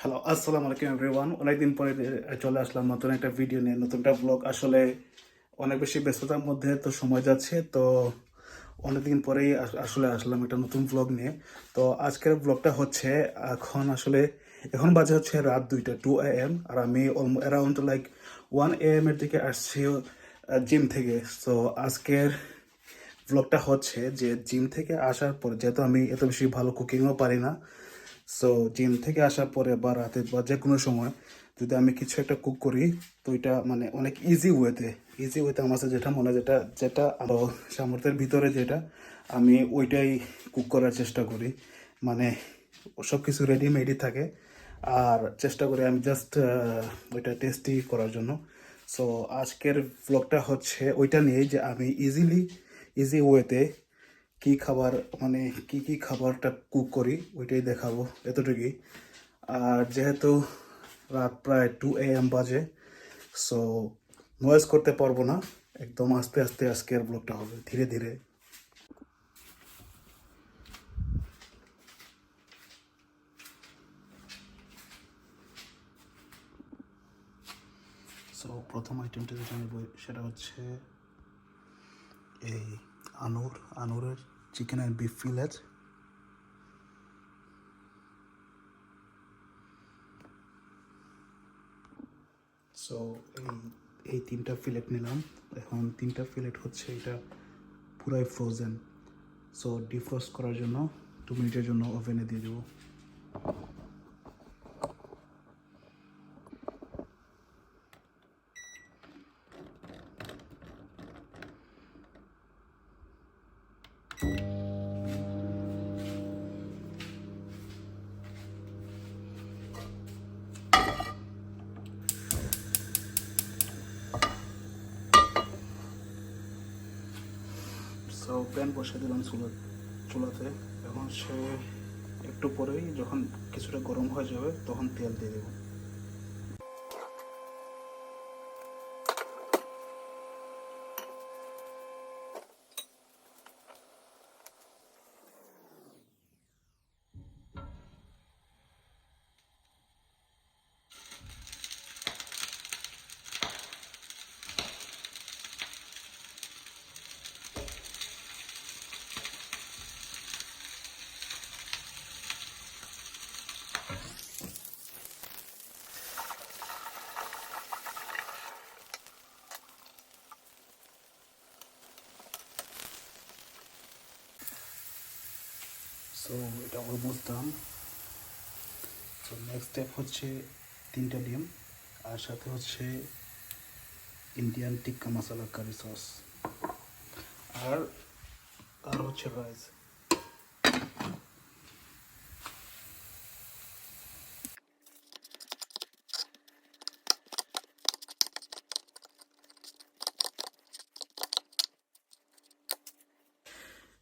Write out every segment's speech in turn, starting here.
Hello, আসসালামু আলাইকুম everyone. অনেকদিন পরে চলে আসলাম নতুন একটা ভিডিও নিয়ে, নতুন একটা ব্লগ। আসলে অনেক বেশি ব্যস্ততার মধ্যে তো সময় যাচ্ছে, তো অনেকদিন পরেই আসলে আসলাম একটা নতুন ব্লগ নিয়ে। তো আজকের ব্লগটা হচ্ছে এখন বাজে হচ্ছে রাত 2 AM, আর আমি অ্যারাউন্ড লাইক 1 AM এর দিকে আসছি জিম থেকে। তো আজকের ব্লগটা হচ্ছে যে জিম থেকে আসার পর, যেহেতু আমি এত বেশি ভালো কুকিংও পারি না, সো জিম থেকে আসার পরে বা রাতে বা যে কোনো সময় যদি আমি কিছু একটা কুক করি, তো এটা মানে অনেক ইজি ওয়েতে আমার কাছে যেটা মনে হয়, যেটা যেটা আরও সামর্থ্যের ভিতরে, যেটা আমি ওইটাই কুক করার চেষ্টা করি। মানে সব কিছু রেডিমেডই থাকে, আর চেষ্টা করি আমি জাস্ট ওইটা টেস্টি করার জন্য। সো আজকের ব্লগটা হচ্ছে ওইটা নিয়েই, যে আমি ইজি ওয়েতে কি খাবার, মানে কি খাবারটা কুক করি ওইটাই দেখাবো, এতটুকুই। আর যেহেতু রাত প্রায় 2 AM বাজে, সো নয়েজ করতে পারবো না, একদম আস্তে আস্তে আজকের ব্লগটা হবে, ধীরে ধীরে। সো প্রথম আইটেমটা যেটা আমি সেটা হচ্ছে এই আনুরের chicken and beef fillet. So এই এই তিনটা ফিলেট নিলাম। এখন তিনটা ফিলেট হচ্ছে এটা পুরাই ফ্রোজেন। সো ডিফ্রস্ট করার জন্য 2 মিনিটের জন্য ওভেনে দিয়ে দেবো। সো প্যান বসিয়ে দিলাম চুলাতে। এখন একটু পরেই যখন কিছুটা গরম হয়ে যাবে, তখন তেল দিয়ে দেবো। সো এটা almost done. So next step হচ্ছে 3টা ডিম, আর সাথে হচ্ছে ইন্ডিয়ান টিক্কা মশলা কারি সস, আর আর হচ্ছে রাইস।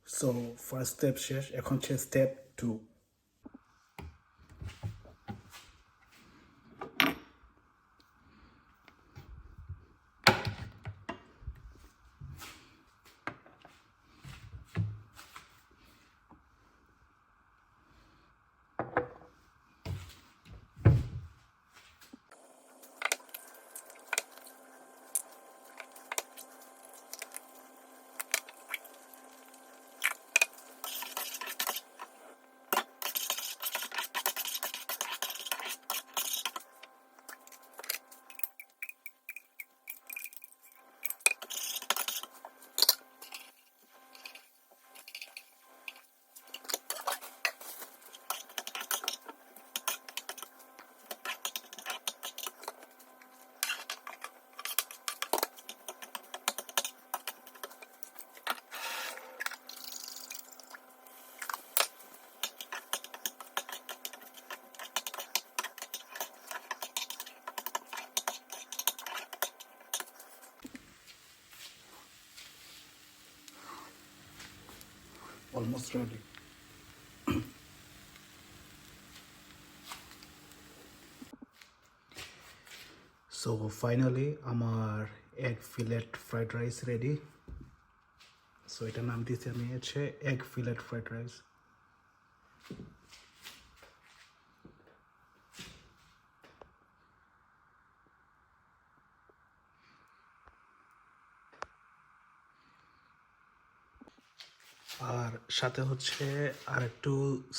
সো ফার্স্ট স্টেপ শেষ, এখন হচ্ছে step 2। Almost ready. So finally আমার egg fillet fried rice ready. So এটা নাম দিয়েছি আমি হচ্ছে এগ ফিলেট ফ্রাইড রাইস। আর সাথে হচ্ছে আর একটু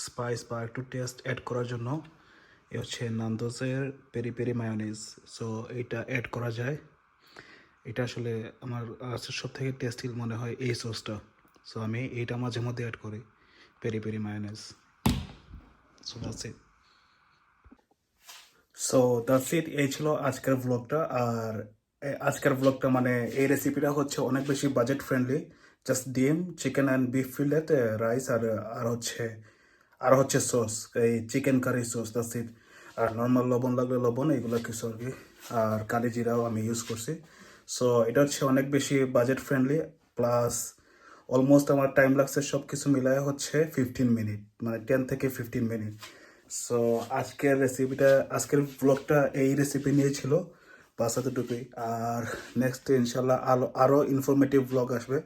স্পাইস বা একটু টেস্ট অ্যাড করার জন্য এ হচ্ছে নান্দোজের পেরি পেরি মায়োনিজ। সো এইটা অ্যাড করা যায়। এটা আসলে আমার সব থেকে টেস্টি মনে হয় এই সসটা। সো আমি এইটা মাঝে মধ্যে অ্যাড করি, peri peri mayonnaise. So that's it. So that's it, এই ছিল আজকের ব্লগটা। আর আজকের ব্লগটা মানে এই রেসিপিটা হচ্ছে অনেক বেশি বাজেট ফ্রেন্ডলি। জাস্ট ডিম, chicken and beef fillet, rice আর হচ্ছে সস, এই chicken curry sauce, that's it. আর নর্মাল লবণ লাগলে লবণ, এইগুলো কিছু আর কি। আর কালি জিরাও আমি ইউজ করছি। সো এটা হচ্ছে অনেক বেশি বাজেট ফ্রেন্ডলি, প্লাস অলমোস্ট আমার টাইম লাগছে সব কিছু মিলায় হচ্ছে 15 মিনিট, মানে 10 থেকে 15 মিনিট। সো আজকের ব্লগটা এই রেসিপি নিয়ে ছিল, বাস এতটুকুই। আর নেক্সট ইনশাল্লাহ আরও ইনফরমেটিভ ব্লগ আসবে।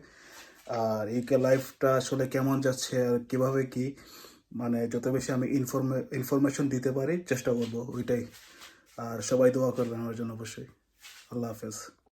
আর ইউকে লাইফটা আসলে কেমন যাচ্ছে আর কীভাবে কি, মানে যত বেশি আমি ইনফরমেশন দিতে পারি চেষ্টা করবো ওইটাই। আর সবাই দোয়া করবেন আমার জন্য অবশ্যই। আল্লাহ হাফেজ।